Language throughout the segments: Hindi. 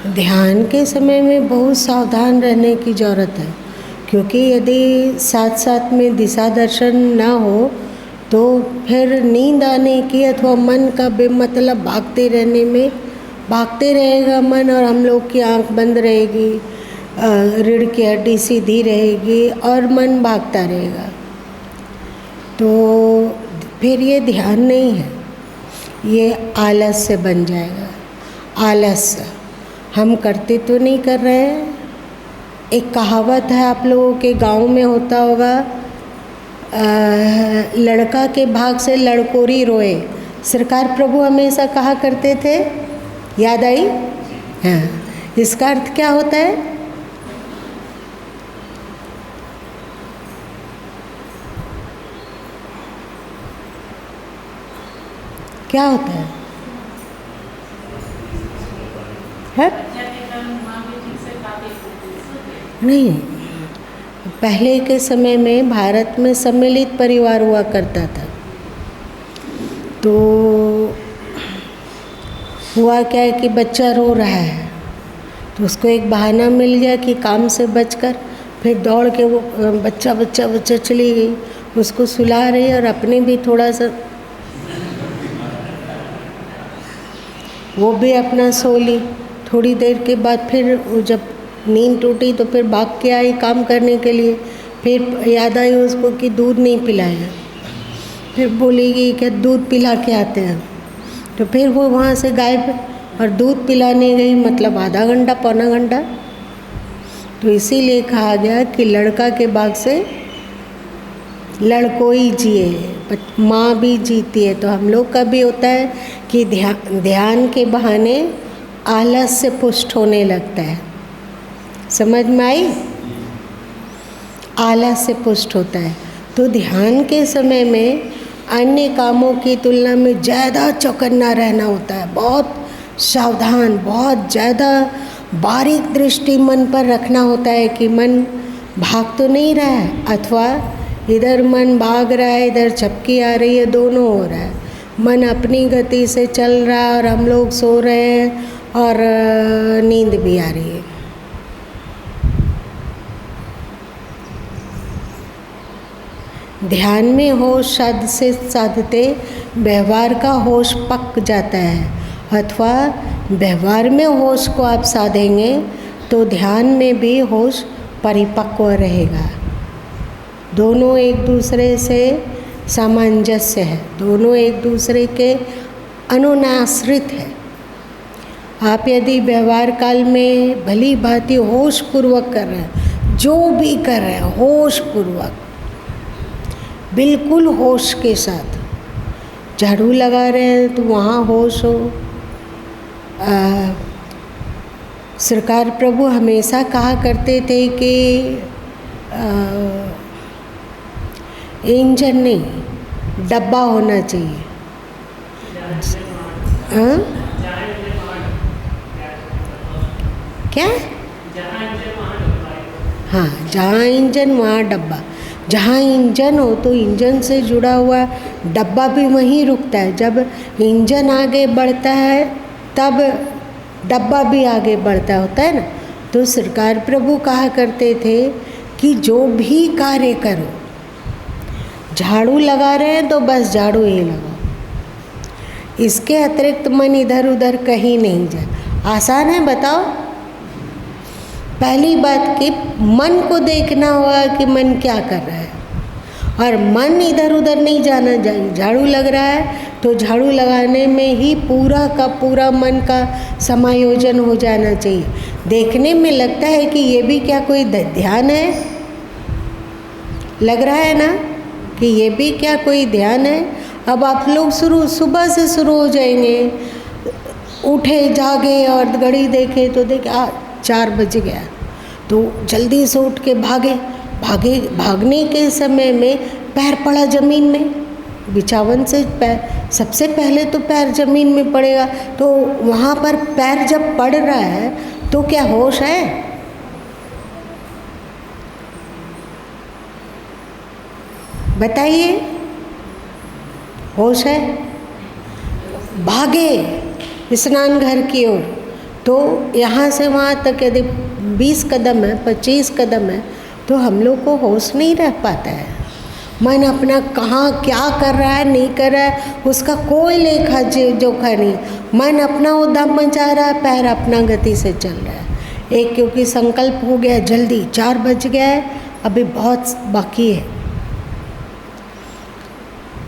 ध्यान के समय में बहुत सावधान रहने की ज़रूरत है, क्योंकि यदि साथ साथ में दिशा दर्शन ना हो तो फिर नींद आने की अथवा मन का बेमतलब भागते रहेगा मन, और हम लोग की आंख बंद रहेगी, रीढ़ की हड्डी सीधी रहेगी और मन भागता रहेगा। तो फिर ये ध्यान नहीं है, ये आलस से बन जाएगा। आलस हम करते तो नहीं कर रहे हैं। एक कहावत है, आप लोगों के गांव में होता होगा, लड़का के भाग से लड़कोरी रोए। सरकार प्रभु हमेशा कहा करते थे, याद आई? हाँ, इसका अर्थ क्या होता है? क्या होता है? नहीं, पहले के समय में भारत में सम्मिलित परिवार हुआ करता था। तो हुआ क्या है कि बच्चा रो रहा है तो उसको एक बहाना मिल गया कि काम से बचकर फिर दौड़ के वो बच्चा चली गई, उसको सुला रही और अपने भी थोड़ा सा वो भी अपना सो ली। थोड़ी देर के बाद फिर जब नींद टूटी तो फिर भाग के आई काम करने के लिए। फिर याद आई उसको कि दूध नहीं पिलाया। फिर बोलेगी कि दूध पिला के आते हैं। तो फिर वो वहाँ से गायब और दूध पिलाने गई, मतलब आधा घंटा पौना घंटा। तो इसीलिए कहा गया कि लड़का के भाग से लड़कोई जिए, माँ भी जीती है। तो हम लोग का भी होता है कि ध्यान के बहाने आलस से पुष्ट होने लगता है। समझ में आई? आलस से पुष्ट होता है। तो ध्यान के समय में अन्य कामों की तुलना में ज़्यादा चौकन्ना रहना होता है, बहुत सावधान, बहुत ज़्यादा बारीक दृष्टि मन पर रखना होता है कि मन भाग तो नहीं रहा है, अथवा इधर मन भाग रहा है, इधर झपकी आ रही है, दोनों हो रहा है। मन अपनी गति से चल रहा है और हम लोग सो रहे हैं और नींद भी आ रही है। ध्यान में होश साध से साधते व्यवहार का होश पक जाता है, अथवा व्यवहार में होश को आप साधेंगे तो ध्यान में भी होश परिपक्व रहेगा। दोनों एक दूसरे से सामंजस्य है, दोनों एक दूसरे के अनुनाश्रित है। आप यदि व्यवहार काल में भली भांति होश पूर्वक कर रहे हैं, जो भी कर रहे हैं होश पूर्वक, बिल्कुल होश के साथ, झाड़ू लगा रहे हैं तो वहाँ होश हो। सरकार प्रभु हमेशा कहा करते थे कि इंजन नहीं, डब्बा होना चाहिए। हाँ? क्या? हाँ, जहाँ इंजन वहाँ डब्बा। जहाँ इंजन हो तो इंजन से जुड़ा हुआ डब्बा भी वहीं रुकता है। जब इंजन आगे बढ़ता है तब डब्बा भी आगे बढ़ता होता है ना। तो सरकार प्रभु कहा करते थे कि जो भी कार्य करो, झाड़ू लगा रहे हैं तो बस झाड़ू ही लगाओ, इसके अतिरिक्त मन इधर उधर कहीं नहीं जाए। आसान है, बताओ। पहली बात कि मन को देखना होगा कि मन क्या कर रहा है, और मन इधर उधर नहीं जाना चाहिए। झाड़ू लग रहा है तो झाड़ू लगाने में ही पूरा का पूरा मन का समायोजन हो जाना चाहिए। देखने में लगता है कि ये भी क्या कोई ध्यान है? लग रहा है ना कि ये भी क्या कोई ध्यान है? अब आप लोग सुबह से शुरू हो जाएंगे, उठे जागे और घड़ी देखे तो देखे 4 बज गया, तो जल्दी से उठ के भागने के समय में पैर पड़ा ज़मीन में, बिछावन से पैर, सबसे पहले तो पैर ज़मीन में पड़ेगा। तो वहाँ पर पैर जब पड़ रहा है तो क्या होश है? बताइए, होश है? भागे स्नान घर की ओर, तो यहाँ से वहाँ तक यदि 20 कदम है, 25 कदम है, तो हम लोग को होश नहीं रह पाता है। मन अपना कहाँ क्या कर रहा है, नहीं कर रहा है, उसका कोई लेखा जोखा नहीं। मन अपना उद्यम मचा रहा है, पैर अपना गति से चल रहा है। एक क्योंकि संकल्प हो गया जल्दी, 4 बज गया है, अभी बहुत बाकी है।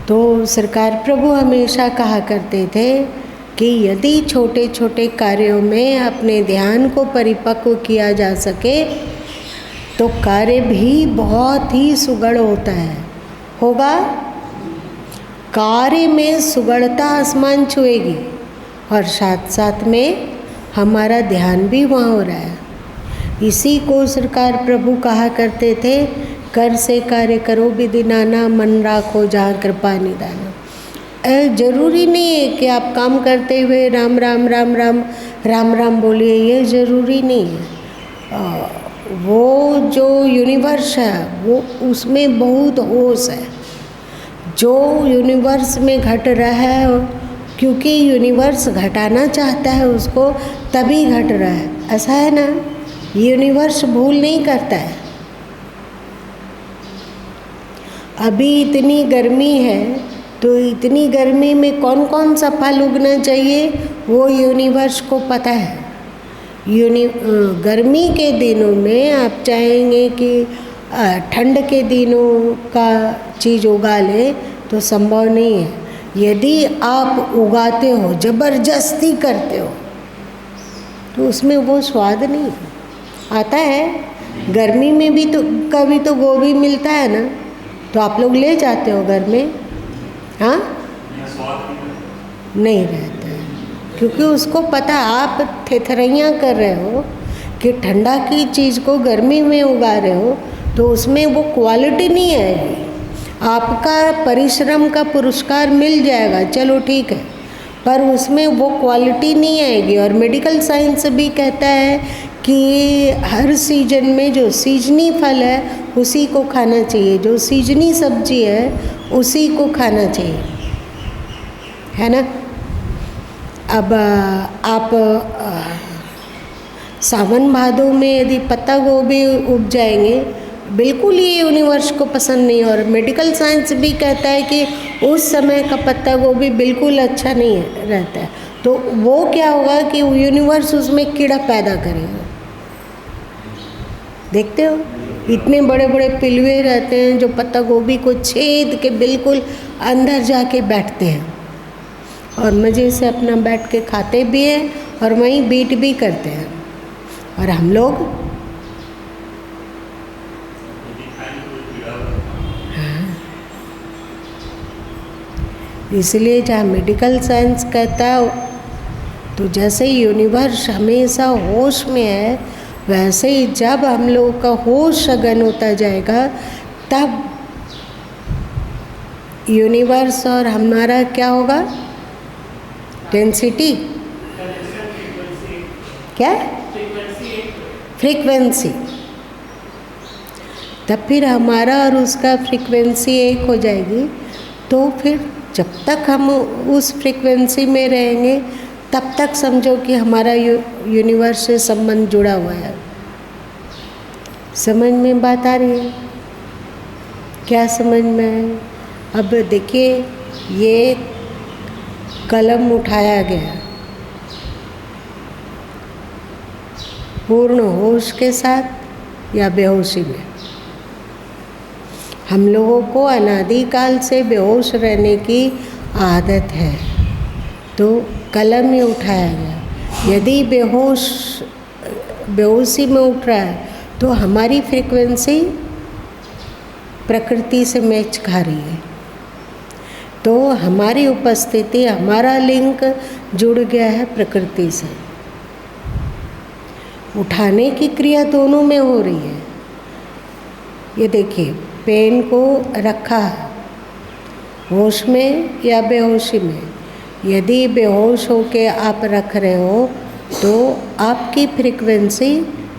तो सरकार प्रभु हमेशा कहा करते थे कि यदि छोटे छोटे कार्यों में अपने ध्यान को परिपक्व किया जा सके तो कार्य भी बहुत ही सुगढ़ होता है, होगा। कार्य में सुगढ़ता आसमान छुएगी और साथ साथ में हमारा ध्यान भी वहाँ हो रहा है। इसी को सरकार प्रभु कहा करते थे, कर से कार्य करो विधि नाना, मन राखो जहाँ कृपा निदाना। जरूरी नहीं है कि आप काम करते हुए राम राम राम राम राम राम बोलिए, ये ज़रूरी नहीं है। वो जो यूनिवर्स है वो उसमें बहुत होश है। जो यूनिवर्स में घट रहा है, क्योंकि यूनिवर्स घटाना चाहता है उसको, तभी घट रहा है, ऐसा है ना। यूनिवर्स भूल नहीं करता है। अभी इतनी गर्मी है तो इतनी गर्मी में कौन कौन सा फल उगना चाहिए वो यूनिवर्स को पता है। गर्मी के दिनों में आप चाहेंगे कि ठंड के दिनों का चीज़ उगा लें तो संभव नहीं है। यदि आप उगाते हो, ज़बरदस्ती करते हो, तो उसमें वो स्वाद नहीं आता है। गर्मी में भी तो कभी तो गोभी मिलता है ना, तो आप लोग ले जाते हो घर में, हाँ, नहीं रहता है, क्योंकि उसको पता आप थेथरैया कर रहे हो कि ठंडा की चीज़ को गर्मी में उगा रहे हो, तो उसमें वो क्वालिटी नहीं आएगी। आपका परिश्रम का पुरस्कार मिल जाएगा, चलो ठीक है, पर उसमें वो क्वालिटी नहीं आएगी। और मेडिकल साइंस भी कहता है कि हर सीजन में जो सीजनी फल है उसी को खाना चाहिए, जो सीजनी सब्जी है उसी को खाना चाहिए, है ना। अब आप सावन भादों में यदि पत्ता गोभी उग जाएंगे, बिल्कुल ये यूनिवर्स को पसंद नहीं। और मेडिकल साइंस भी कहता है कि उस समय का पत्ता गोभी बिल्कुल अच्छा नहीं रहता है। तो वो क्या होगा कि यूनिवर्स उसमें कीड़ा पैदा करेगा। देखते हो इतने बड़े बड़े पिलुए रहते हैं जो पत्ता गोभी को छेद के बिल्कुल अंदर जाके बैठते हैं और मज़े से अपना बैठ के खाते भी हैं और वहीं बीट भी करते हैं। और हम लोग इसलिए जहाँ मेडिकल साइंस कहता है, तो जैसे यूनिवर्स हमेशा होश में है, वैसे ही जब हम लोग का होश सघन होता जाएगा तब यूनिवर्स और हमारा क्या होगा, डेंसिटी, क्या फ्रीक्वेंसी, तब फिर हमारा और उसका फ्रीक्वेंसी एक हो जाएगी। तो फिर जब तक हम उस फ्रीक्वेंसी में रहेंगे तब तक समझो कि हमारा यूनिवर्स से संबंध जुड़ा हुआ है। समझ में बात आ रही है? क्या समझ में है? अब देखिए, ये कलम उठाया गया पूर्ण होश के साथ या बेहोशी में। हम लोगों को अनादिकाल से बेहोश रहने की आदत है, तो कलम ही उठाया गया। यदि बेहोशी में उठ रहा है तो हमारी फ्रीक्वेंसी प्रकृति से मैच खा रही है, तो हमारी उपस्थिति, हमारा लिंक जुड़ गया है प्रकृति से। उठाने की क्रिया दोनों में हो रही है। ये देखिए, पेन को रखा है होश में या बेहोशी में। यदि बेहोश होके आप रख रहे हो तो आपकी फ्रीक्वेंसी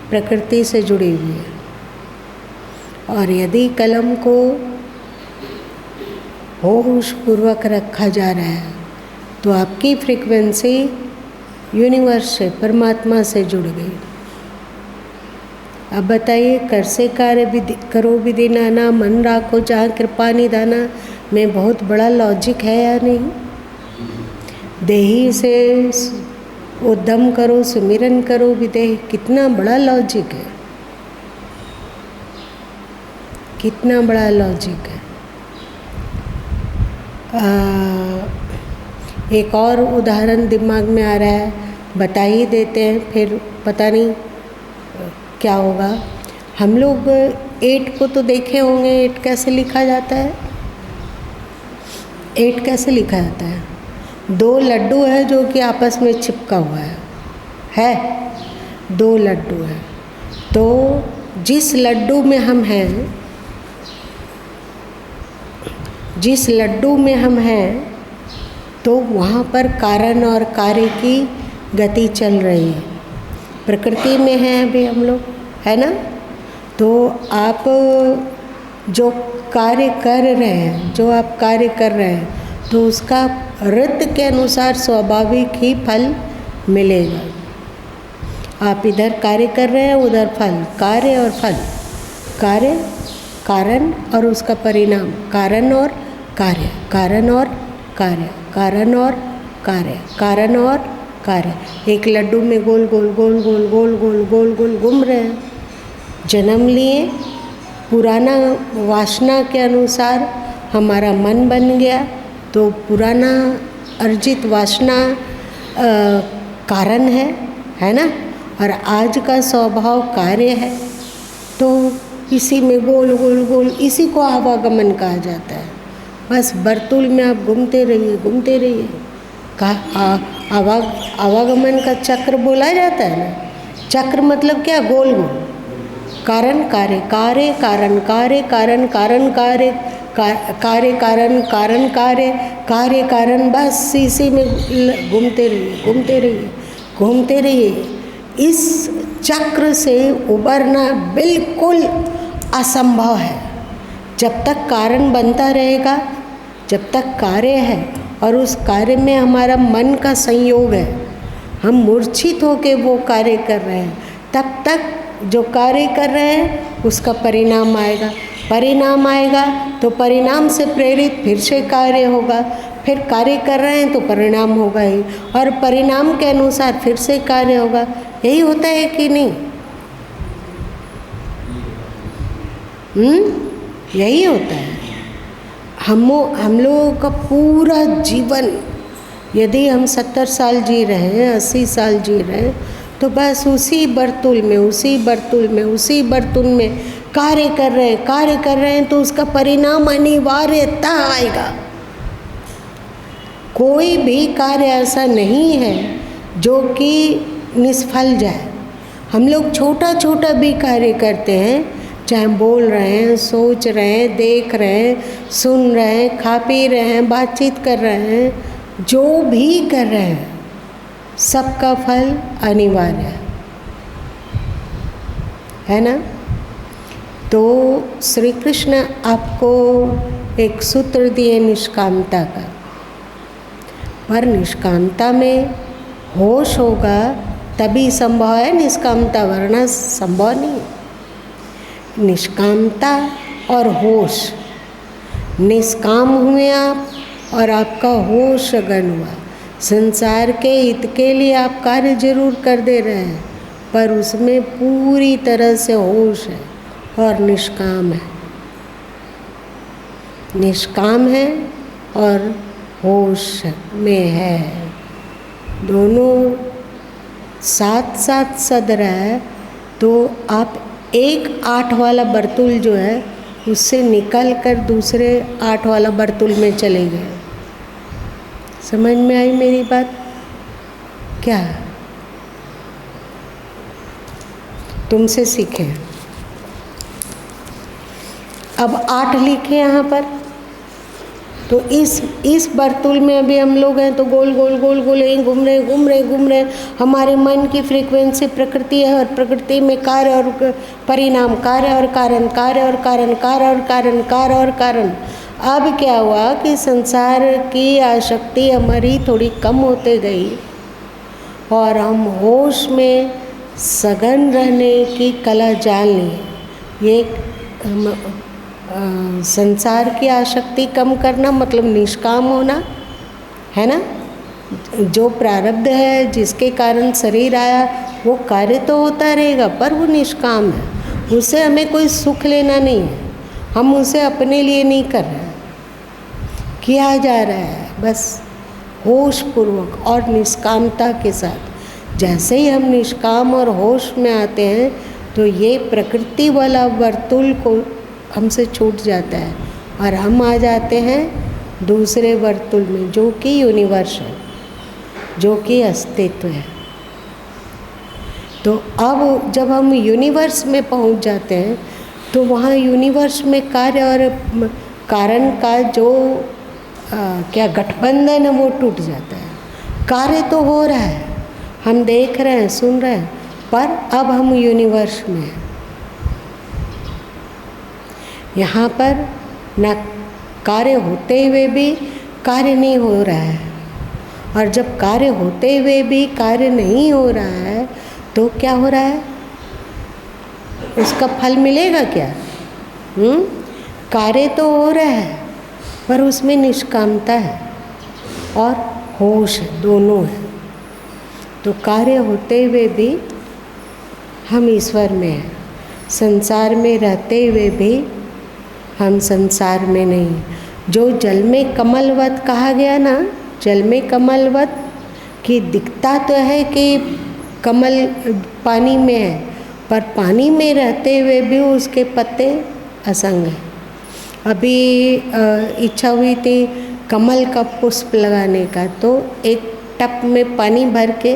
प्रकृति से जुड़ी हुई है, और यदि कलम को होश पूर्वक रखा जा रहा है तो आपकी फ्रीक्वेंसी यूनिवर्स से, परमात्मा से जुड़ गई। अब बताइए, कर से कार्य विधि करो विधि नाना, मन राखो जहाँ कृपा निधाना में बहुत बड़ा लॉजिक है या नहीं? देही से उद्यम करो, सुमिरन करो विदेह, कितना बड़ा लॉजिक है, कितना बड़ा लॉजिक है। एक और उदाहरण दिमाग में आ रहा है, बता ही देते हैं, फिर पता नहीं क्या होगा। हम लोग 8 को तो देखे होंगे, 8 कैसे लिखा जाता है? 8 कैसे लिखा जाता है? 2 लड्डू है जो कि आपस में चिपका हुआ है 2 लड्डू है। तो जिस लड्डू में हम हैं, जिस लड्डू में हम हैं, तो वहाँ पर कारण और कार्य की गति चल रही है। प्रकृति में हैं अभी हम लोग, है ना? तो आप जो कार्य कर रहे हैं, जो आप कार्य कर रहे हैं, तो उसका ऋत के अनुसार स्वाभाविक ही फल मिलेगा। आप इधर कार्य कर रहे हैं, उधर फल, कार्य और फल, कार्य कारण और उसका परिणाम, कारण और कार्य, कारण और कार्य, कारण और कार्य, कारण और कार्य। एक लड्डू में गोल गोल गोल गोल गोल गोल गोल गोल घूम रहे हैं। जन्म लिए, पुराना वासना के अनुसार हमारा मन बन गया, तो पुराना अर्जित वासना कारण है ना? और आज का स्वभाव कार्य है। तो इसी में गोल गोल गोल, इसी को आवागमन कहा जाता है। बस वर्तुल में आप घूमते रहिए, घूमते रहिए। आवागमन का चक्र बोला जाता है ना। चक्र मतलब क्या? गोल गोल, कारण कार्य, कार्य कारण, कार्य कारण, कारण कार्य, कार्य कारण, कारण कार्य, कार्य कारण, बस इसी में घूमते रहिए, घूमते रहिए, घूमते रहिए। इस चक्र से उबरना बिल्कुल असंभव है। जब तक कारण बनता रहेगा, जब तक कार्य है और उस कार्य में हमारा मन का संयोग है, हम मूर्छित होकर वो कार्य कर रहे हैं, तब तक जो कार्य कर रहे हैं उसका परिणाम आएगा। परिणाम आएगा तो परिणाम से प्रेरित फिर से कार्य होगा, फिर कार्य कर रहे हैं तो परिणाम होगा ही, और परिणाम के अनुसार फिर से कार्य होगा। यही होता है कि नहीं? यही होता है। हम लोगों का पूरा जीवन, यदि हम 70 साल जी रहे हैं, 80 साल जी रहे हैं, तो बस उसी बर्तुल में, उसी बर्तुल में, उसी बर्तुल में कार्य कर रहे हैं, कार्य कर रहे हैं, तो उसका परिणाम अनिवार्यतः आएगा। कोई भी कार्य ऐसा नहीं है जो कि निष्फल जाए। हम लोग छोटा छोटा भी कार्य करते हैं, चाहे बोल रहे हैं, सोच रहे हैं, देख रहे हैं, सुन रहे हैं, खा पी रहे हैं, बातचीत कर रहे हैं, जो भी कर रहे हैं, सबका फल अनिवार्य है ना। तो श्री कृष्ण आपको एक सूत्र दिए निष्कामता का, पर निष्कामता में होश होगा तभी संभव है, निष्कामता वरना संभव नहीं। निष्कामता और होश, निष्काम हुए आप और आपका होश अगन हुआ। संसार के हित के लिए आप कार्य जरूर कर दे रहे हैं, पर उसमें पूरी तरह से होश है और निष्काम है। निष्काम है और होश में है, दोनों साथ साथ सद रहा है। तो आप एक 8 वाला बर्तुल जो है उससे निकल कर दूसरे 8 वाला बर्तुल में चले गए। समझ में आई मेरी बात? क्या तुमसे सीखे? अब 8 लिखे यहाँ पर, तो इस बर्तुल में अभी हम लोग हैं, तो गोल गोल गोल गोल यहीं घूम रहे घूम रहे घूम रहे। हमारे मन की फ्रीक्वेंसी प्रकृति है, और प्रकृति में कार्य और परिणाम, कार्य और कारण, कार्य और कारण, कार्य और कारण, कार्य और कारण। अब क्या हुआ कि संसार की आसक्ति हमारी थोड़ी कम होते गई, और हम होश में सघन रहने की कला जान लें। ये संसार की आसक्ति कम करना मतलब निष्काम होना है ना। जो प्रारब्ध है जिसके कारण शरीर आया वो कार्य तो होता रहेगा पर वो निष्काम है, उससे हमें कोई सुख लेना नहीं है, हम उसे अपने लिए नहीं कर रहे हैं, किया जा रहा है बस होश पूर्वक और निष्कामता के साथ। जैसे ही हम निष्काम और होश में आते हैं तो ये प्रकृति वाला वर्तुल को हमसे छूट जाता है और हम आ जाते हैं दूसरे वर्तुल में जो कि यूनिवर्स है, जो कि अस्तित्व है। तो अब जब हम यूनिवर्स में पहुंच जाते हैं तो वहाँ यूनिवर्स में कार्य और कारण का जो क्या गठबंधन है वो टूट जाता है। कार्य तो हो रहा है, हम देख रहे हैं, सुन रहे हैं, पर अब हम यूनिवर्स में हैं। यहाँ पर न कार्य होते हुए भी कार्य नहीं हो रहा है, और जब कार्य होते हुए भी कार्य नहीं हो रहा है तो क्या हो रहा है, उसका फल मिलेगा क्या? कार्य तो हो रहा है पर उसमें निष्कामता है और होश है, दोनों है। तो कार्य होते हुए भी हम ईश्वर में हैं, संसार में रहते हुए भी हम संसार में नहीं। जो जल में कमलवत कहा गया ना, जल में कमलवत कि दिखता तो है कि कमल पानी में है, पर पानी में रहते हुए भी उसके पत्ते असंग हैं। अभी इच्छा हुई थी कमल का पुष्प लगाने का, तो एक टब में पानी भर के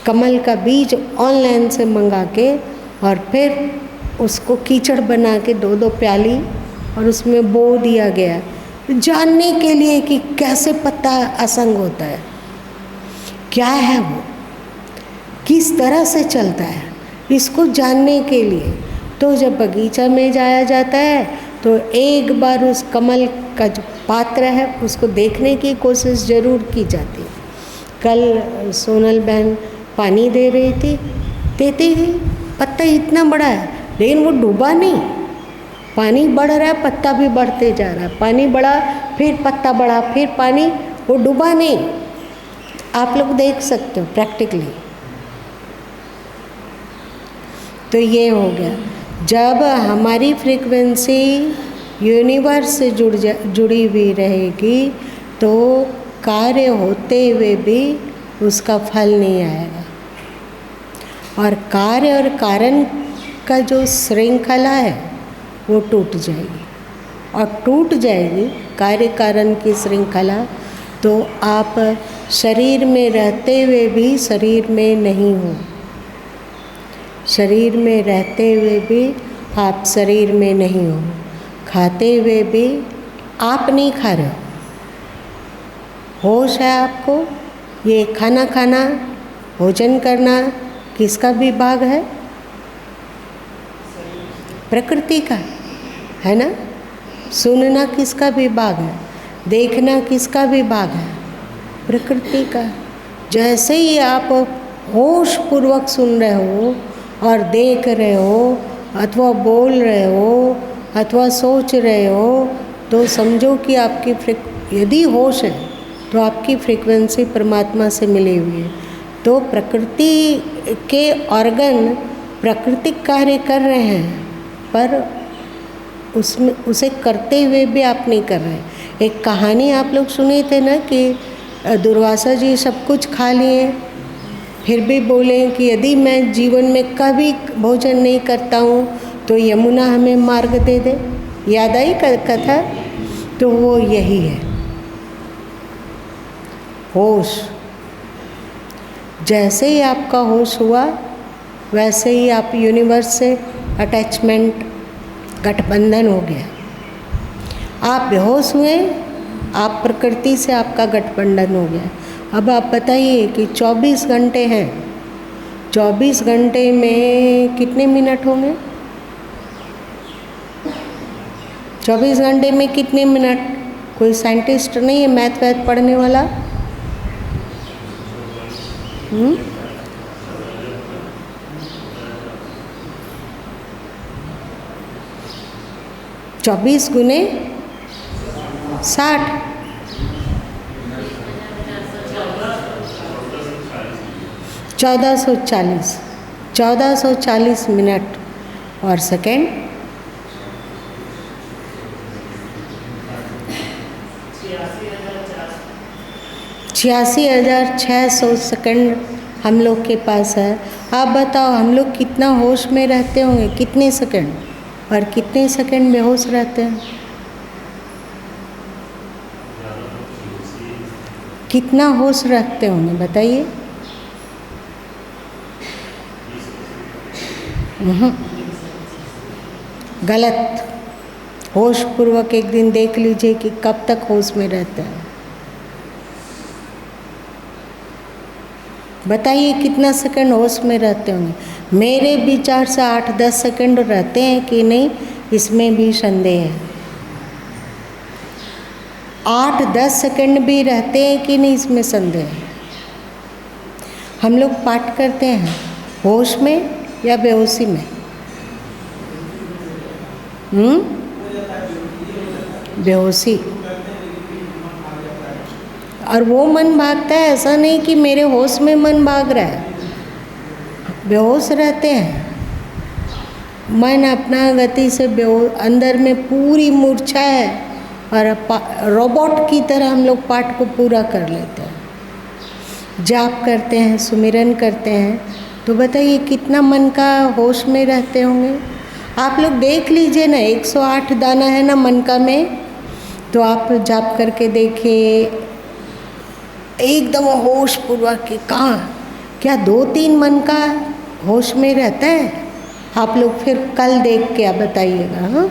कमल का बीज ऑनलाइन से मंगा के और फिर उसको कीचड़ बना के 2-2 प्याली और उसमें बो दिया गया, जानने के लिए कि कैसे पत्ता असंग होता है, क्या है वो, किस तरह से चलता है, इसको जानने के लिए। तो जब बगीचा में जाया जाता है तो एक बार उस कमल का जो पात्र है उसको देखने की कोशिश ज़रूर की जाती है। कल सोनल बहन पानी दे रही थी, देती गई, पत्ता इतना बड़ा है लेकिन वो डूबा नहीं, पानी बढ़ रहा है, पत्ता भी बढ़ते जा रहा है, पानी बढ़ा फिर पत्ता बढ़ा फिर पानी, वो डूबा नहीं। आप लोग देख सकते हो प्रैक्टिकली। तो ये हो गया, जब हमारी फ्रीक्वेंसी यूनिवर्स से जुड़ी हुई रहेगी तो कार्य होते हुए भी उसका फल नहीं आएगा, और कार्य और कारण का जो श्रृंखला है वो टूट जाएगी, और टूट जाएगी कार्य कारण की श्रृंखला तो आप शरीर में रहते हुए भी शरीर में नहीं हो, शरीर में रहते हुए भी आप शरीर में नहीं हो, खाते हुए भी आप नहीं खा रहे हो। होश है आपको, ये खाना खाना, भोजन करना किसका विभाग है? प्रकृति का है ना। सुनना किसका विभाग है? देखना किसका विभाग है? प्रकृति का। जैसे ही आप होश पूर्वक सुन रहे हो और देख रहे हो अथवा बोल रहे हो अथवा सोच रहे हो, तो समझो कि आपकी यदि होश है तो आपकी फ्रीक्वेंसी परमात्मा से मिली हुई है। तो प्रकृति के ऑर्गन प्राकृतिक कार्य कर रहे हैं, पर उसमें उसे करते हुए भी आप नहीं कर रहे। एक कहानी आप लोग सुने थे ना कि दुर्वासा जी सब कुछ खा लिए, फिर भी बोले कि यदि मैं जीवन में कभी भोजन नहीं करता हूँ तो यमुना हमें मार्ग दे दे। याद आई कथा? तो वो यही है होश। जैसे ही आपका होश हुआ वैसे ही आप यूनिवर्स से अटैचमेंट गठबंधन हो गया। आप बेहोश हुए, आप प्रकृति से आपका गठबंधन हो गया। अब आप बताइए कि 24 घंटे हैं, 24 घंटे में कितने मिनट होंगे? 24 घंटे में कितने मिनट? कोई साइंटिस्ट नहीं है मैथ वैथ पढ़ने वाला? 24 गुने 60, 1440 मिनट और सेकेंड। 86,600 सेकंड हम लोग के पास है। आप बताओ हम लोग कितना होश में रहते होंगे, कितने सेकंड, और कितने सेकंड बेहोश रहते हैं? कितना होश रखते होंगे बताइए? गलत। होश पूर्वक एक दिन देख लीजिए कि कब तक होश में रहते हैं। बताइए कितना सेकंड होश में रहते होंगे? मेरे विचार से 8-10 सेकंड रहते हैं कि नहीं, इसमें भी संदेह है। 8-10 सेकंड भी रहते हैं कि नहीं, इसमें संदेह है। हम लोग पाठ करते हैं होश में या बेहोशी में? बेहोशी। और वो मन भागता है, ऐसा नहीं कि मेरे होश में मन भाग रहा है। बेहोश रहते हैं, मन अपना गति से अंदर में पूरी मूर्छा है और रोबोट की तरह हम लोग पाठ को पूरा कर लेते हैं। जाप करते हैं, सुमिरन करते हैं, तो बताइए कितना मन का होश में रहते होंगे? आप लोग देख लीजिए ना, 108 दाना है ना मन का में, तो आप जाप करके देखिए एकदम होश पूर्वक के। कहाँ, क्या 2-3 मन का होश में रहता है? आप लोग फिर कल देख के आप बताइएगा, हाँ,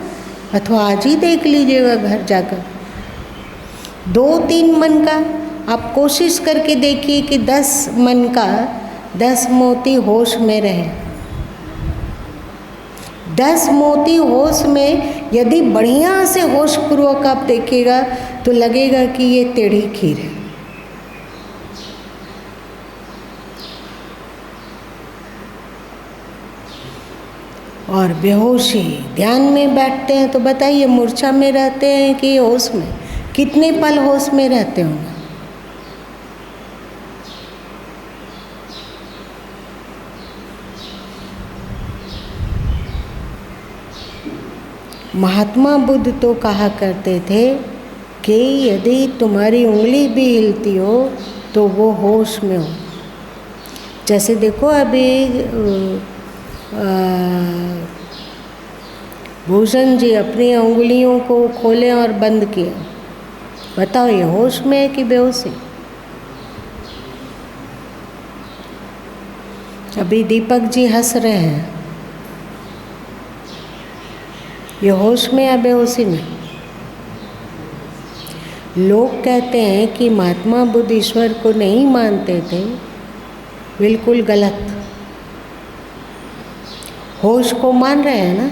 अथवा आज ही देख लीजिएगा घर जाकर। 2-3 मन का आप कोशिश करके देखिए कि 10 मन का 10 मोती होश में रहे। 10 मोती होश में यदि बढ़िया से होश पूर्वक आप देखिएगा तो लगेगा कि ये टेढ़ी खीर है। और बेहोशी, ध्यान में बैठते हैं तो बताइए मूर्छा में रहते हैं कि होश में? कितने पल होश में रहते होंगे? महात्मा बुद्ध तो कहा करते थे कि यदि तुम्हारी उंगली भी हिलती हो तो वो होश में हो। जैसे देखो अभी भूषण जी अपनी उंगलियों को खोले और बंद किए, बताओ ये होश में है कि बेहोशी? अभी दीपक जी हंस रहे हैं, ये होश में या बेहोशी में? लोग कहते हैं कि महात्मा बुद्ध ईश्वर को नहीं मानते थे, बिल्कुल गलत। होश को मान रहे हैं ना?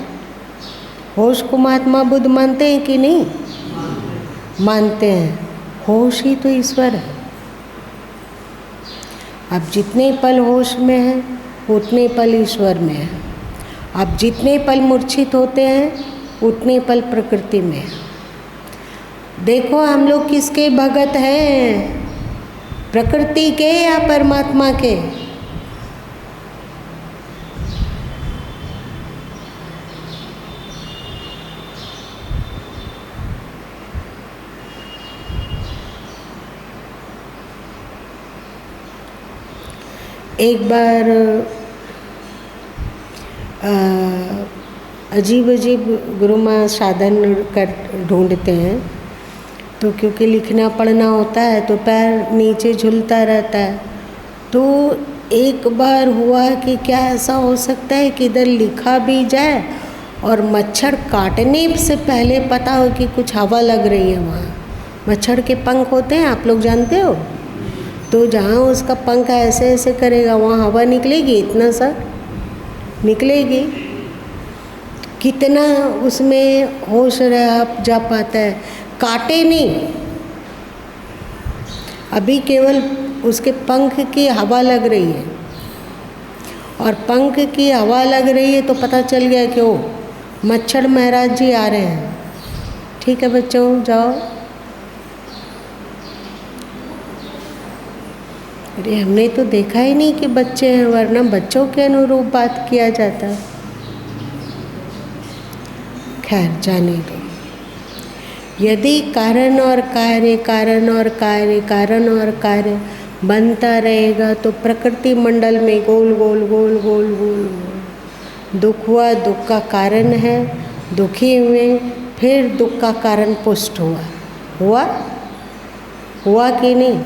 होश को महात्मा बुद्ध मानते हैं कि नहीं? मानते हैं। होश ही तो ईश्वर है। अब जितने पल होश में है उतने पल ईश्वर में है। अब जितने पल मूर्छित होते हैं उतने पल प्रकृति में है। देखो हम लोग किसके भगत हैं, प्रकृति के या परमात्मा के? एक बार अजीब अजीब गुरु माँ साधन कर ढूंढते हैं, तो क्योंकि लिखना पढ़ना होता है तो पैर नीचे झूलता रहता है। तो एक बार हुआ कि क्या ऐसा हो सकता है कि इधर लिखा भी जाए और मच्छर काटने से पहले पता हो कि कुछ हवा लग रही है। वहाँ मच्छर के पंख होते हैं, आप लोग जानते हो? तो जहाँ उसका पंख ऐसे ऐसे करेगा वहाँ हवा निकलेगी, इतना सा निकलेगी। कितना उसमें होश रहा जा पाता है, काटे नहीं। अभी केवल उसके पंख की हवा लग रही है, और पंख की हवा लग रही है तो पता चल गया कि ओ मच्छर महाराज जी आ रहे हैं। ठीक है बच्चों, जाओ। अरे हमने तो देखा ही नहीं कि बच्चे हैं, वरना बच्चों के अनुरूप बात किया जाता। खैर जाने दो। यदि कारण और कार्य, कारण और कार्य, कारण और कार्य बनता रहेगा तो प्रकृति मंडल में गोल गोल गोल गोल गोल गोल दुख हुआ, दुख का कारण है, दुखी हुए, फिर दुख का कारण पुष्ट हुआ हुआ कि नहीं।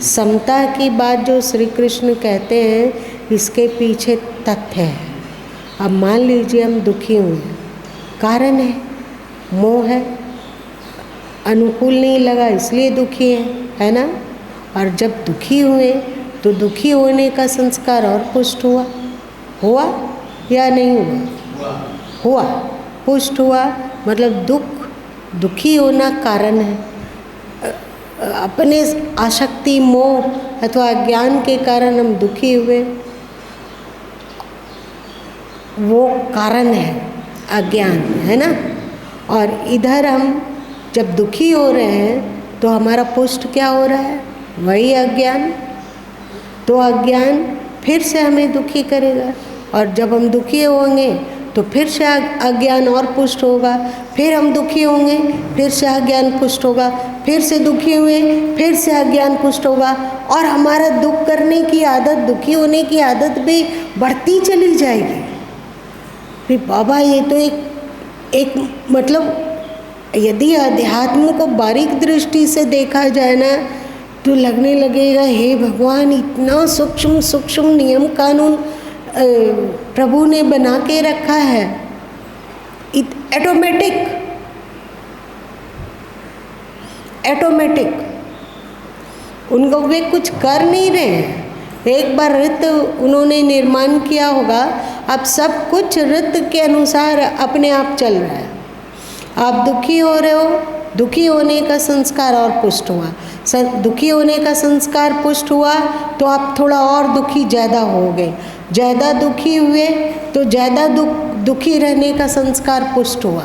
समता की बात जो श्री कृष्ण कहते हैं, इसके पीछे तथ्य है। अब मान लीजिए हम दुखी हुए, कारण है मोह है, अनुकूल नहीं लगा इसलिए दुखी है ना। और जब दुखी हुए तो दुखी होने का संस्कार और पुष्ट हुआ या नहीं हुआ? पुष्ट हुआ, मतलब दुखी होना कारण है। अपने आसक्ति, मोह अथवा अज्ञान के कारण हम दुखी हुए, वो कारण है अज्ञान, है ना। और इधर हम जब दुखी हो रहे हैं तो हमारा पुष्ट क्या हो रहा है? वही अज्ञान। तो अज्ञान फिर से हमें दुखी करेगा, और जब हम दुखी होंगे तो फिर से अज्ञान और पुष्ट होगा, फिर हम दुखी होंगे, फिर से अज्ञान पुष्ट होगा, फिर से दुखी हुए, फिर से अज्ञान पुष्ट होगा, और हमारा दुख करने की आदत, दुखी होने की आदत भी बढ़ती चली जाएगी। फिर बाबा ये तो एक मतलब यदि अध्यात्म को बारीक दृष्टि से देखा जाए ना, तो लगने लगेगा हे भगवान, इतना सूक्ष्म सूक्ष्म नियम कानून प्रभु ने बना के रखा है, ऑटोमेटिक उनको वे कुछ कर नहीं रहे हैं। एक बार रित उन्होंने निर्माण किया होगा, अब सब कुछ रित के अनुसार अपने आप चल रहा है। आप दुखी हो रहे हो, दुखी होने का संस्कार और पुष्ट हुआ, दुखी होने का संस्कार पुष्ट हुआ तो आप थोड़ा और दुखी ज़्यादा हो गए, ज़्यादा दुखी हुए तो ज़्यादा दुखी रहने का संस्कार पुष्ट हुआ।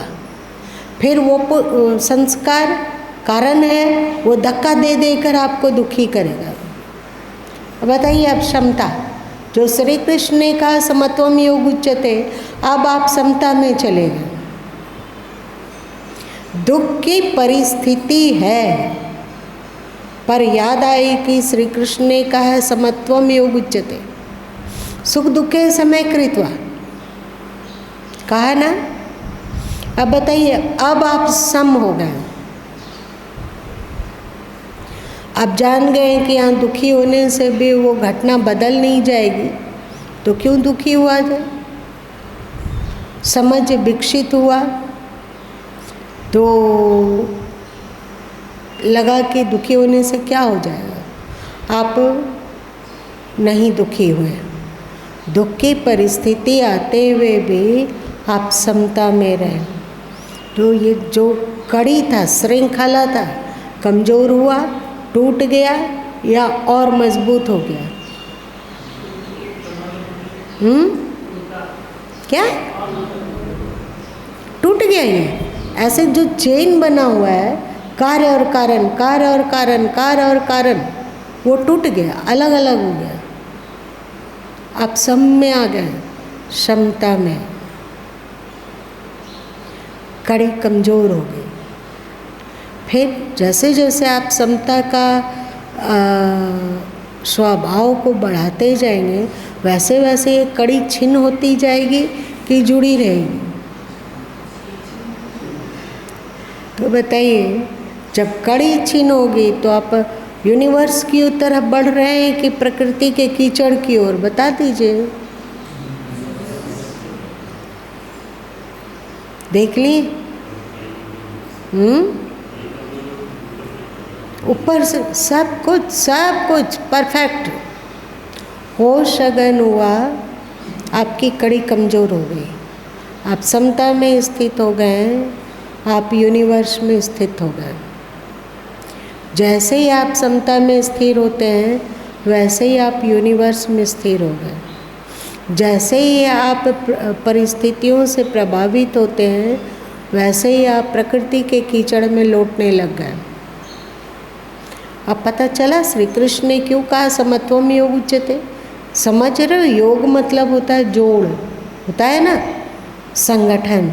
फिर वो संस्कार कारण है, वो धक्का दे देकर आपको दुखी करेगा। अब बताइए, अब समता, जो श्री कृष्ण ने कहा समत्वम योग उच्यते, अब आप समता में चले गए। दुख की परिस्थिति है, पर याद आई कि श्री कृष्ण ने कहा है समत्वम योग उच्यते, सुख दुखे समय कृत्वा, कहा ना। अब बताइए, अब आप सम हो गए, अब जान गए कि यहाँ दुखी होने से भी वो घटना बदल नहीं जाएगी, तो क्यों दुखी हुआ जाए। समझ विकसित हुआ तो लगा कि दुखी होने से क्या हो जाएगा। आप नहीं दुखी हुए, दुख की परिस्थिति आते हुए भी आप समता में रहे। तो ये जो कड़ी था, श्रृंखला था, कमज़ोर हुआ, टूट गया या और मजबूत हो गया? क्या टूट गया? ये ऐसे जो चेन बना हुआ है, कार्य और कारण, कार्य और कारण, कार्य और कारण, वो टूट गया, अलग अलग हो गया। आप सम में आ गए, समता में। कड़ी कमज़ोर हो गई। फिर जैसे जैसे आप समता का स्वभाव को बढ़ाते जाएंगे, वैसे वैसे ये कड़ी छिन्न होती जाएगी कि जुड़ी रहेगी। तो बताइए, जब कड़ी छिन्न होगी तो आप यूनिवर्स की तरफ बढ़ रहे हैं कि प्रकृति के कीचड़ की ओर? बता दीजिए। देख ली? ऊपर से सब कुछ परफेक्ट। होश अगन हुआ, आपकी कड़ी कमज़ोर हो गई, आप समता में स्थित हो गए, आप यूनिवर्स में स्थित हो गए। जैसे ही आप समता में स्थिर होते हैं, वैसे ही आप यूनिवर्स में स्थिर हो गए। जैसे ही आप परिस्थितियों से प्रभावित होते हैं, वैसे ही आप प्रकृति के कीचड़ में लौटने लग गए। अब पता चला श्री कृष्ण ने क्यों कहा समत्वम योग उच्यते। समझ रहे हो, योग मतलब होता है जोड़, होता है ना, संगठन,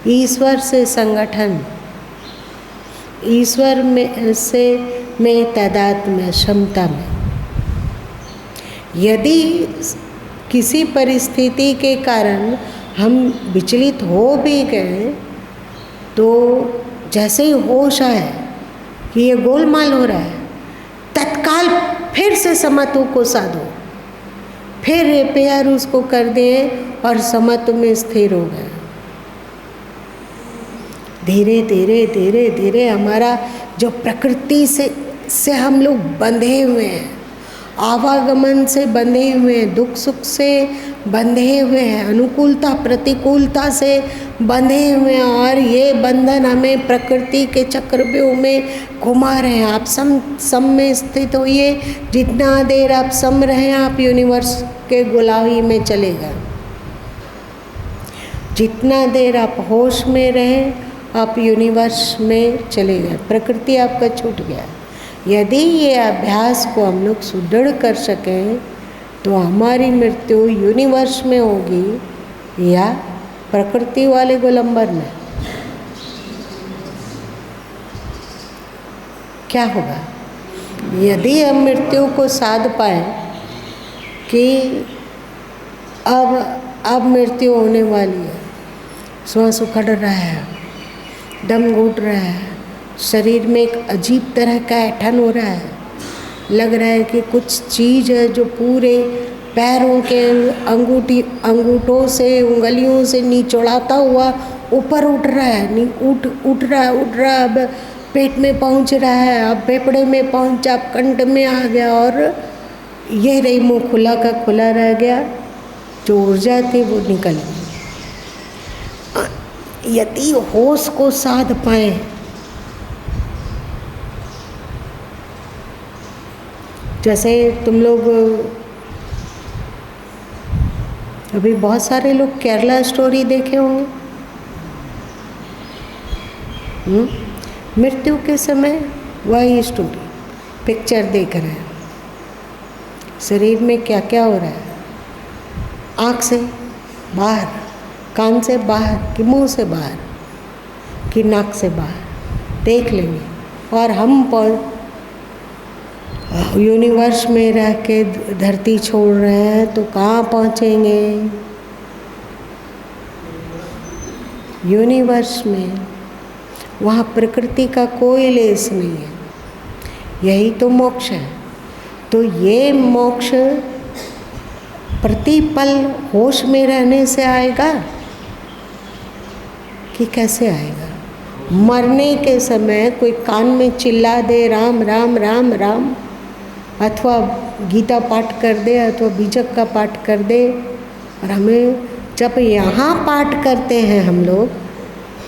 ईश्वर से संगठन, ईश्वर में तादात्म्य, क्षमता में। यदि किसी परिस्थिति के कारण हम विचलित हो भी गए तो जैसे ही होश आए कि ये गोलमाल हो रहा है, तत्काल फिर से समत्व को साधो, फिर रिपेयर उसको कर दें और समत्व में स्थिर हो गए। धीरे धीरे धीरे धीरे हमारा जो प्रकृति से हम लोग बंधे हुए हैं, आवागमन से बंधे हुए हैं, दुख सुख से बंधे हुए हैं, अनुकूलता प्रतिकूलता से बंधे हुए हैं, और ये बंधन हमें प्रकृति के चक्रव्यूह में घुमा रहे हैं। आप सम में स्थित होइए, जितना देर आप सम रहें आप यूनिवर्स के गुलामी में चले गए। जितना देर आप होश में रहें आप यूनिवर्स में चले गए, प्रकृति आपका छूट गया। यदि ये अभ्यास को हम लोग सुदृढ़ कर सकें तो हमारी मृत्यु यूनिवर्स में होगी या प्रकृति वाले गोलंबर में। क्या होगा यदि हम मृत्यु को साध पाए कि अब मृत्यु होने वाली है, श्वास उखड़ रहा है, दम घुट रहा है, शरीर में एक अजीब तरह का ऐंठन हो रहा है, लग रहा है कि कुछ चीज़ है जो पूरे पैरों के अंगूठों से, उंगलियों से निचोड़ाता हुआ ऊपर उठ रहा है, उठ रहा, अब पेट में पहुंच रहा है, अब फेफड़े में पहुंचा, अब कंठ में आ गया, और ये रही मुँह खुला का खुला रह गया, जो ऊर्जा थी वो निकल गई। यदि होश को साध पाए, जैसे तुम लोग अभी बहुत सारे लोग केरला स्टोरी देखे होंगे, मृत्यु के समय वही स्टोरी पिक्चर देख रहे हैं, शरीर में क्या क्या हो रहा है, आँख से बाहर, कान से बाहर, कि मुंह से बाहर, कि नाक से बाहर देख लेंगे। और हम यूनिवर्स में रह के धरती छोड़ रहे हैं तो कहाँ पहुँचेंगे? यूनिवर्स में, वहाँ प्रकृति का कोई लेस नहीं है, यही तो मोक्ष है। तो ये मोक्ष प्रतिपल होश में रहने से आएगा कि कैसे आएगा? मरने के समय कोई कान में चिल्ला दे राम राम राम राम, अथवा गीता पाठ कर दे अथवा बीजक का पाठ कर दे, और हमें जब यहाँ पाठ करते हैं हम लोग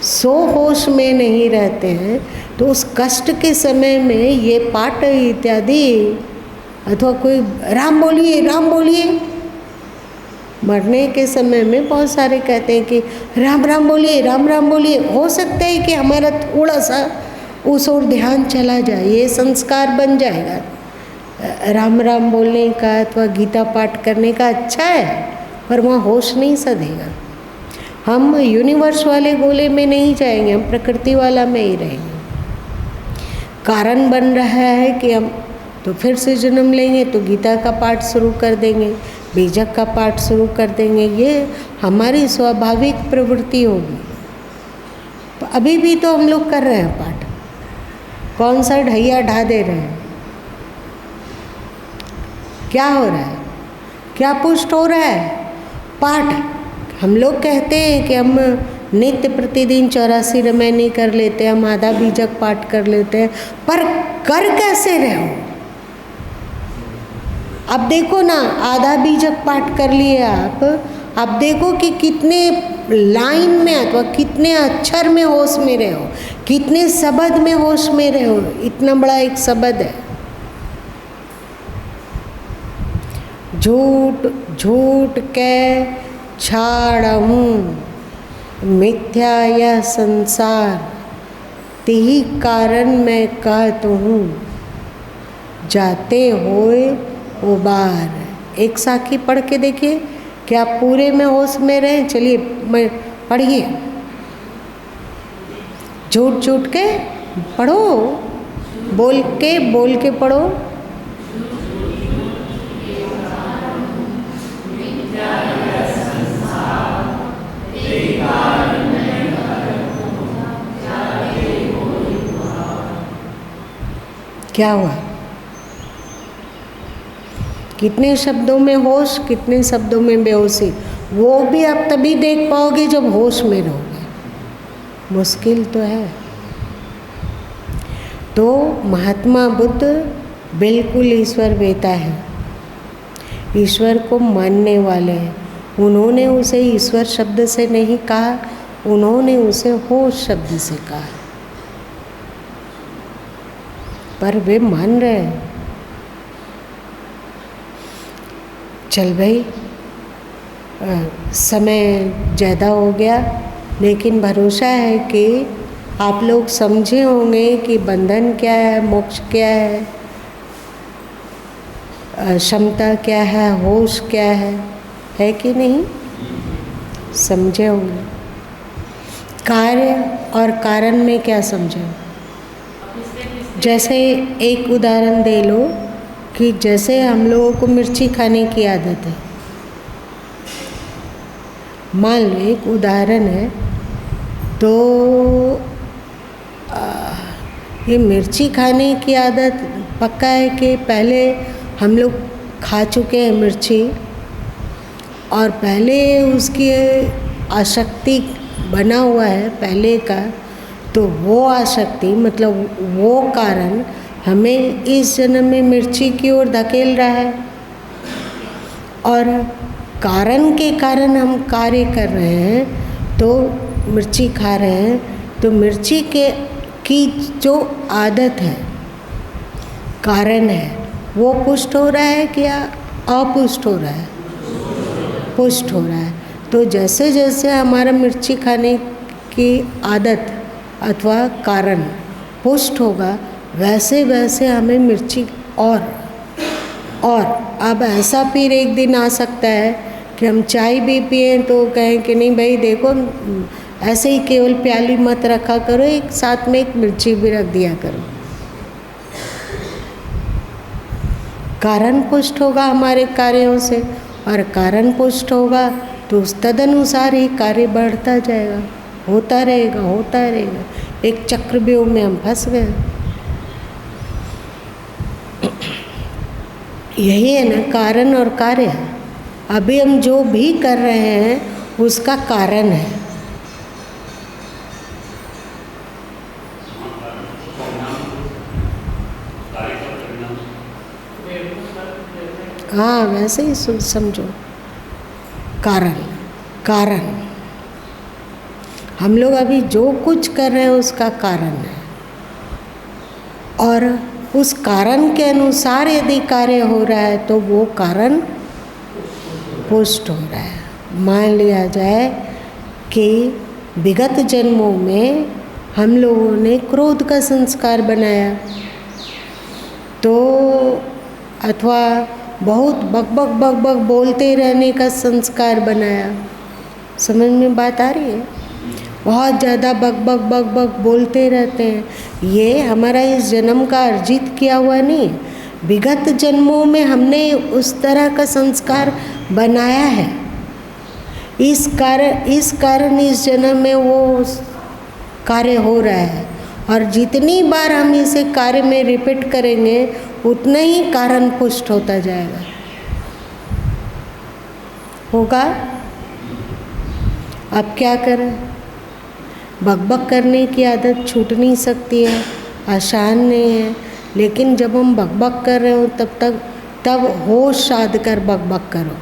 सो होश में नहीं रहते हैं, तो उस कष्ट के समय में ये पाठ इत्यादि, अथवा कोई राम बोलिए, मरने के समय में बहुत सारे कहते हैं कि राम राम बोलिए। हो सकता है कि हमारा थोड़ा सा उस ओर ध्यान चला जाए, ये संस्कार बन जाएगा। राम राम बोलने का अथवा गीता पाठ करने का अच्छा है, पर वहाँ होश नहीं सधेगा। हम यूनिवर्स वाले गोले में नहीं जाएंगे, हम प्रकृति वाला में ही रहेंगे। कारण बन रहा है कि हम तो फिर से जन्म लेंगे तो गीता का पाठ शुरू कर देंगे, बीजक का पाठ शुरू कर देंगे, ये हमारी स्वाभाविक प्रवृत्ति होगी। तो अभी भी तो हम लोग कर रहे हैं पाठ, कौन सा ढैया ढा दे रहे हैं? क्या हो रहा है? क्या पुष्ट हो रहा है? पाठ। हम लोग कहते हैं कि हम नित्य प्रतिदिन 84 रमैनी कर लेते हैं, हम आधा बीजक पाठ कर लेते हैं, पर कर कैसे रहे हो? अब देखो ना, आधा बीजक पाठ कर लिए आप, अब देखो कि कितने लाइन में अथवा कितने अक्षर में होश में रहे हो, कितने शब्द में होश में रहे हो। इतना बड़ा एक शब्द है, झूठ झूठ के छाड़हूँ, मिथ्या यह संसार, तेही कारण मैं कहत हूँ, जाते होए उबार। एक साखी पढ़ के देखिए, क्या आप पूरे में होश में रहें? चलिए मैं पढ़िए, झूठ झूठ के पढ़ो, बोल के पढ़ो। क्या हुआ? कितने शब्दों में होश, कितने शब्दों में बेहोशी, वो भी आप तभी देख पाओगे जब होश में रहोगे। मुश्किल तो है। तो महात्मा बुद्ध बिल्कुल ईश्वर वेता है, ईश्वर को मानने वाले हैं। उन्होंने उसे ईश्वर शब्द से नहीं कहा, उन्होंने उसे होश शब्द से कहा, पर वे मान रहे हैं। चल भाई, समय ज़्यादा हो गया, लेकिन भरोसा है कि आप लोग समझे होंगे कि बंधन क्या है, मोक्ष क्या है, क्षमता क्या है, होश क्या है कि नहीं? समझे होंगे। कार्य और कारण में क्या समझे? जैसे एक उदाहरण दे लो कि जैसे हम लोगों को मिर्ची खाने की आदत है, मान लो एक उदाहरण है, तो ये मिर्ची खाने की आदत पक्का है कि पहले हम लोग खा चुके हैं मिर्ची, और पहले उसकी आसक्ति बना हुआ है पहले का, तो वो आसक्ति मतलब वो कारण हमें इस जन्म में मिर्ची की ओर धकेल रहा है, और कारण के कारण हम कार्य कर रहे हैं, तो मिर्ची खा रहे हैं, तो मिर्ची की जो आदत है, कारण है, वो पुष्ट हो रहा है क्या अपुष्ट हो रहा है? पुष्ट हो रहा है। तो जैसे जैसे हमारा मिर्ची खाने की आदत अथवा कारण पुष्ट होगा, वैसे वैसे हमें मिर्ची और अब ऐसा फिर एक दिन आ सकता है कि हम चाय भी पिए तो कहें कि नहीं भाई देखो, ऐसे ही केवल प्याली मत रखा करो, एक साथ में एक मिर्ची भी रख दिया करो। कारण पुष्ट होगा हमारे कार्यों से, और कारण पुष्ट होगा तो उस तदनुसार ही कार्य बढ़ता जाएगा, होता रहेगा। एक चक्रव्यूह में हम फंस गए। यही है ना कारण और कार्य। अभी हम जो भी कर रहे हैं उसका कारण है। हाँ, वैसे ही समझो, कारण हम लोग अभी जो कुछ कर रहे हैं उसका कारण है, और उस कारण के अनुसार यदि कार्य हो रहा है तो वो कारण पुष्ट हो रहा है। मान लिया जाए कि विगत जन्मों में हम लोगों ने क्रोध का संस्कार बनाया, तो अथवा बहुत बक बोलते रहने का संस्कार बनाया। समझ में बात आ रही है? बहुत ज़्यादा बक बोलते रहते हैं। ये हमारा इस जन्म का अर्जित किया हुआ नहीं है, विगत जन्मों में हमने उस तरह का संस्कार बनाया है। इस कारण इस जन्म में वो कार्य हो रहा है, और जितनी बार हम इसे कार्य में रिपीट करेंगे उतना ही कारण पुष्ट होता जाएगा। होगा? अब क्या करें? बकबक करने की आदत छूट नहीं सकती है, आसान नहीं है, लेकिन जब हम बकबक कर रहे हो तब होश साध कर बकबक करो।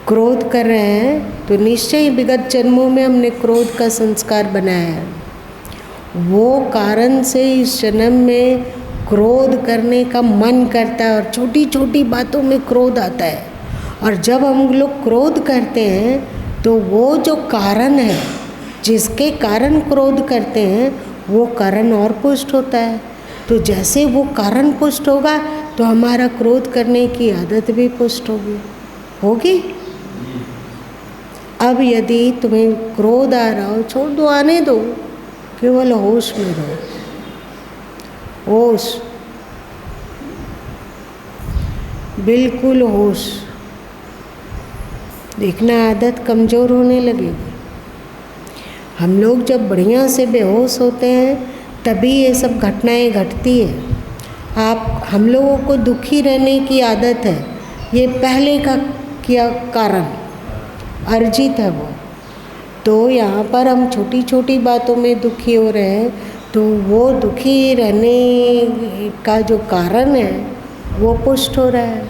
क्रोध कर रहे हैं तो निश्चय ही विगत जन्मों में हमने क्रोध का संस्कार बनाया है। वो कारण से इस जन्म में क्रोध करने का मन करता है, और छोटी छोटी बातों में क्रोध आता है, और जब हम लोग क्रोध करते हैं तो वो जो कारण है, जिसके कारण क्रोध करते हैं, वो कारण और पुष्ट होता है। तो जैसे वो कारण पुष्ट होगा तो हमारा क्रोध करने की आदत भी पुष्ट होगी। अब यदि तुम्हें क्रोध आ रहा हो, छोड़ दो, आने दो, केवल होश में रहो। होश, बिल्कुल होश। देखना आदत कमज़ोर होने लगेगी। हम लोग जब बढ़िया से बेहोश होते हैं तभी ये सब घटनाएं घटती है। हम लोगों को दुखी रहने की आदत है, ये पहले का क्या कारण अर्जित है वो। तो यहाँ पर हम छोटी छोटी बातों में दुखी हो रहे हैं, तो वो दुखी रहने का जो कारण है वो पुष्ट हो रहा है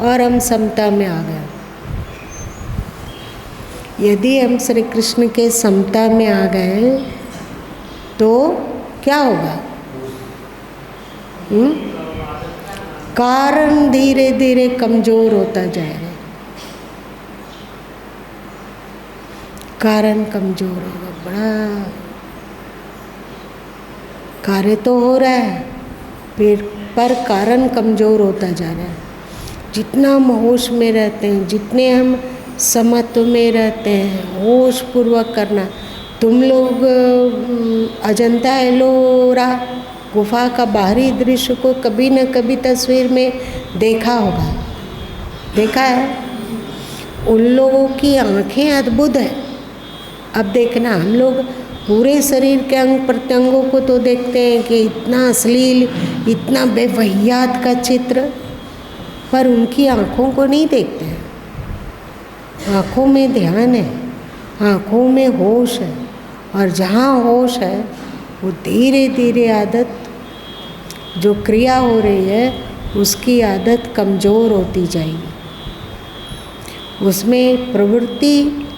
और हम समता में आ गए। यदि हम श्री कृष्ण के समता में आ गए तो क्या होगा? कारण धीरे धीरे कमज़ोर होता जाएगा। कारण कमज़ोर होगा, बड़ा कार्य तो हो रहा है फिर, पर कारण कमज़ोर होता जा रहा है। जितना हम होश में रहते हैं, जितने हम समत्व में रहते हैं, होश पूर्वक करना। तुम लोग अजंता एलोरा गुफा का बाहरी दृश्य को कभी न कभी तस्वीर में देखा होगा, देखा है? उन लोगों की आँखें अद्भुत है। अब देखना, हम लोग पूरे शरीर के अंग प्रत्यंगों को तो देखते हैं कि इतना अश्लील, इतना बेवहियात का चित्र, पर उनकी आँखों को नहीं देखते हैं। आँखों में ध्यान है, आँखों में होश है, और जहाँ होश है वो धीरे धीरे आदत, जो क्रिया हो रही है उसकी आदत कमज़ोर होती जाएगी, उसमें प्रवृत्ति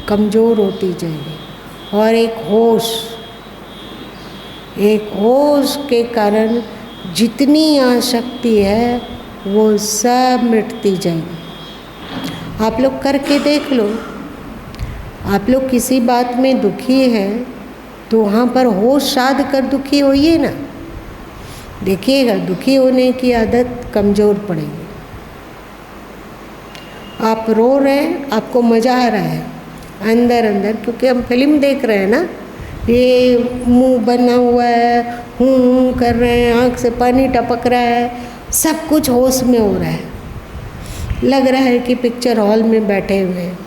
कमज़ोर होती जाएगी। और एक होश के कारण जितनी आसक्ति है वो सब मिटती जाएगी। आप लोग करके देख लो। आप लोग किसी बात में दुखी हैं तो वहाँ पर होश साध कर दुखी होइए ना, देखिएगा दुखी होने की आदत कमज़ोर पड़ेगी। आप रो रहे हैं, आपको मज़ा आ रहा है अंदर अंदर, क्योंकि हम फिल्म देख रहे हैं ना, ये मुंह बना हुआ है, हूँ कर रहे हैं, आँख से पानी टपक रहा है, सब कुछ होश में हो रहा है। लग रहा है कि पिक्चर हॉल में बैठे हुए हैं।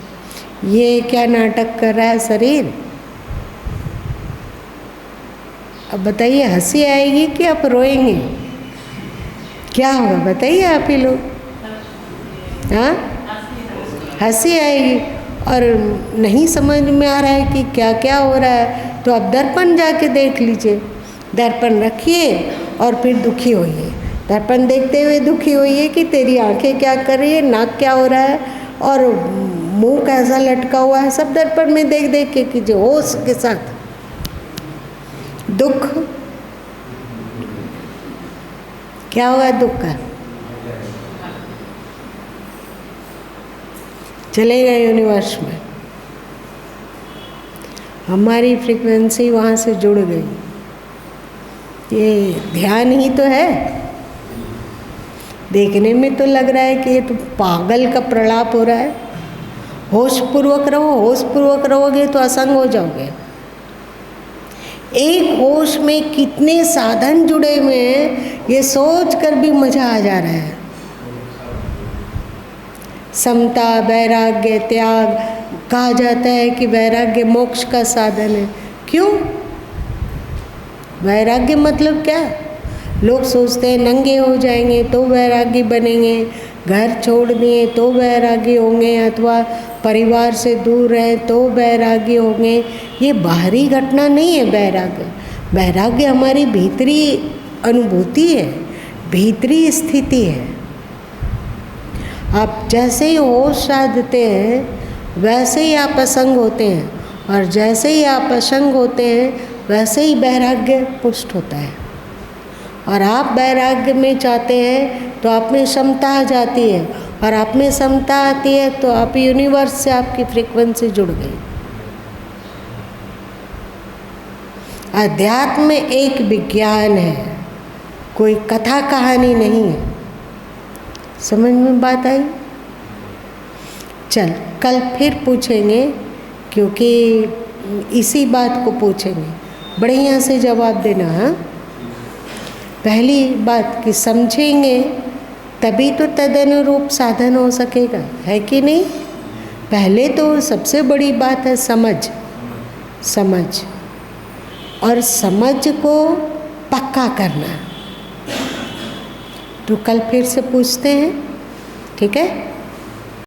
ये क्या नाटक कर रहा है शरीर? अब बताइए, हंसी आएगी कि आप रोएंगे? क्या होगा बताइए आप ही लोग? हाँ, हंसी आएगी। और नहीं समझ में आ रहा है कि क्या क्या हो रहा है, तो आप दर्पण जाके देख लीजिए। दर्पण रखिए और फिर दुखी होइए। दर्पण देखते हुए दुखी होइए कि तेरी आंखें क्या कर रही है, नाक क्या हो रहा है और मुंह कैसा लटका हुआ है, सब दर्पण में देख देख के कीजिए होश के साथ। दुख क्या हुआ? दुख का चले गए यूनिवर्स में, हमारी फ्रीक्वेंसी वहाँ से जुड़ गई। ये ध्यान ही तो है। देखने में तो लग रहा है कि ये तो पागल का प्रलाप हो रहा है। होशपूर्वक रहो, होशपूर्वक रहोगे तो असंग हो जाओगे। एक होश में कितने साधन जुड़े हुए हैं, ये सोच कर भी मजा आ जा रहा है। समता, वैराग्य, त्याग, कहा जाता है कि वैराग्य मोक्ष का साधन है। क्यों? वैराग्य मतलब क्या? लोग सोचते हैं नंगे हो जाएंगे तो वैरागी बनेंगे, घर छोड़ दिए तो वैरागी होंगे, अथवा परिवार से दूर रहे तो वैरागी होंगे। ये बाहरी घटना नहीं है वैराग्य। वैराग्य हमारी भीतरी अनुभूति है, भीतरी स्थिति है। आप जैसे ही होश साधते हैं वैसे ही आप असंग होते हैं, और जैसे ही आप असंग होते हैं वैसे ही वैराग्य पुष्ट होता है। और आप वैराग्य में चाहते हैं तो आप में समता आ जाती है, और आप में समता आती है तो आप यूनिवर्स से आपकी फ्रीक्वेंसी जुड़ गई। अध्यात्म एक विज्ञान है, कोई कथा कहानी नहीं है। समझ में बात आई? चल कल फिर पूछेंगे, क्योंकि इसी बात को पूछेंगे, बढ़िया से जवाब देना। हाँ, पहली बात कि समझेंगे तभी तो तदनुरूप साधन हो सकेगा, है कि नहीं? पहले तो सबसे बड़ी बात है समझ, और समझ को पक्का करना। तो कल फिर से पूछते हैं, ठीक है?